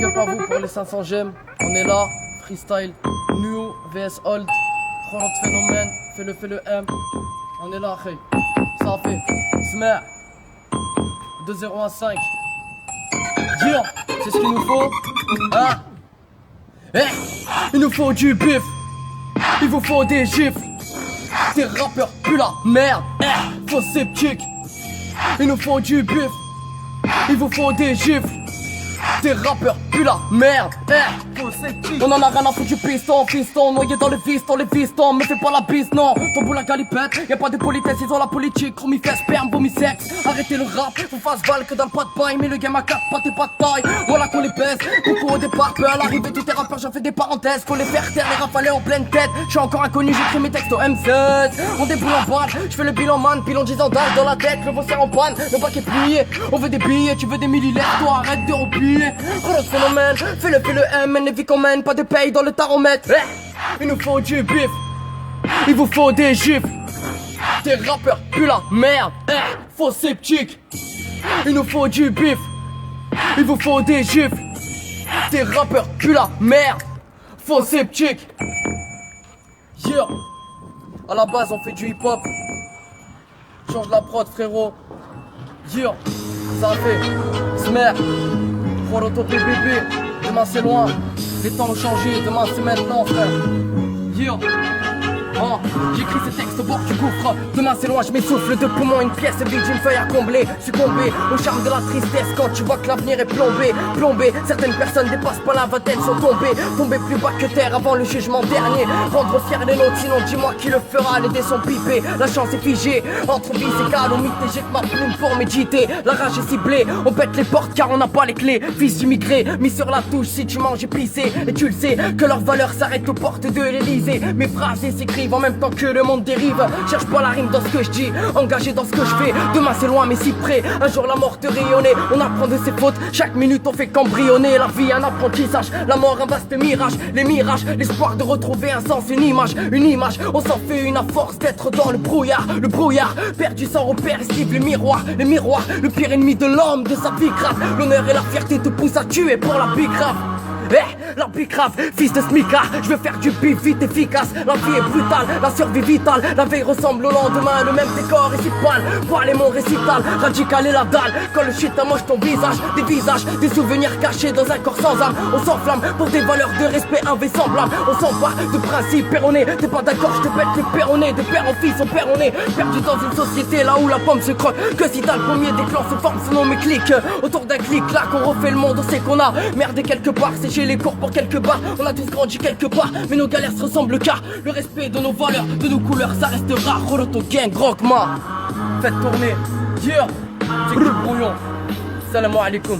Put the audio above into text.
Big up à vous pour les 500 gemmes. On est là, freestyle, new vs old. Trop de phénomène, fais le M. On est là, hey. Ça fait Smer 2-0 à 5. Yeah, c'est ce qu'il nous faut. Hein? Il nous faut du bif. Il vous faut des gifles. Des rappeurs puent la merde. Faux sceptique. Il nous faut du bif. Il vous faut des gifles. Des rappeurs puent la merde. On en a rien à foutre du piston, noyé dans les vistons, me fais pas la bise, non. Ton bout la galipette, y'a pas de politesse, ils ont la politique. Chromie fait sperme, vomi sexe. Arrêtez le rap, vous fasse balle que dans le pas de paille. Mais le game à 4 pattes et pas de taille. Voilà qu'on les baisse, beaucoup au départ, peu à l'arrivée. Tous tes rappeurs, j'en fais des parenthèses. Faut les faire taire, les rafalés en pleine tête. J'suis encore inconnu, j'écris mes textes au M16. On déboule en balle, j'fais le bilan man, pilon 10 ans d'âge dans la tête. Le vaussaire en panne, le bac est plié. On veut des billets, tu veux des millilètres, toi arrête de replier. Gros phénomène, fais le M, les vies qu'on mène, pas de paye dans le taromètre. Il nous faut du bif, il vous faut des gifles. Des rappeurs puent la merde, faux sceptique. Il nous faut du bif, il vous faut des gifles. Des rappeurs puent la merde, faux sceptique. Yeah. À la base on fait du hip hop. Change la prod frérot. Yeah. Ça a fait Smer. Proto bébé. Demain c'est loin. Les temps ont changé, demain c'est maintenant frère. Yeah. J'écris ces textes au bord du gouffre. Demain c'est loin, je m'essouffle de poumons. Une pièce vide, une feuille à combler. Succomber au charme de la tristesse quand tu vois que l'avenir est plombé. Certaines personnes dépassent pas la vingtaine, sont tombées plus bas que terre avant le jugement dernier. Rendre fiers les nôtres, sinon dis-moi qui le fera. Les dés sont pipés, la chance est figée. Entre vies et calomnies, jette ma plume pour méditer. La rage est ciblée, on pète les portes car on n'a pas les clés. Fils d'immigrés, mis sur la touche si tu manges épicé. Et tu le sais que leur valeur s'arrête aux portes de l'Elysée. Mes phrases s'écrivent en même temps que le monde dérive. Cherche pas la rime dans ce que je dis, engagé dans ce que je fais. Demain c'est loin mais si près, un jour la mort te rayonner. On apprend de ses fautes, chaque minute on fait qu'embryonner. La vie un apprentissage, la mort un vaste mirage. Les mirages, l'espoir de retrouver un sens, une image. On s'en fait une à force d'être dans le brouillard. Perdu sans repère, esquive les miroirs. Le pire ennemi de l'homme, de sa vie grave. L'honneur et la fierté te poussent à tuer pour la vie grave. La grave, fils de smicard, je veux faire du bif vite efficace. La vie est brutale, la survie vitale. La veille ressemble au lendemain, le même décor est si pâle. Voiler mon récital, radical et la dalle. Quand le shit amoche ton visage, des souvenirs cachés dans un corps sans âme. On s'enflamme pour des valeurs de respect invraisemblables. On s'empare de principes erronés. T'es pas d'accord, je te pète le péroné. De père en fils, on perd, on est perdu dans une société là où la pomme se croque. Que si t'as le premier des clans se forme, selon mes clics. Autour d'un clic là qu'on refait le monde, on sait qu'on a merdé quelque part, séché les cours pour quelque part. On a tous grandi quelque part, mais nos galères se ressemblent car le respect de nos valeurs, de nos couleurs, ça restera. Roloto gang, Rockma. Faites tourner. Yeah. C'est que le brouillon. Salam alaikum.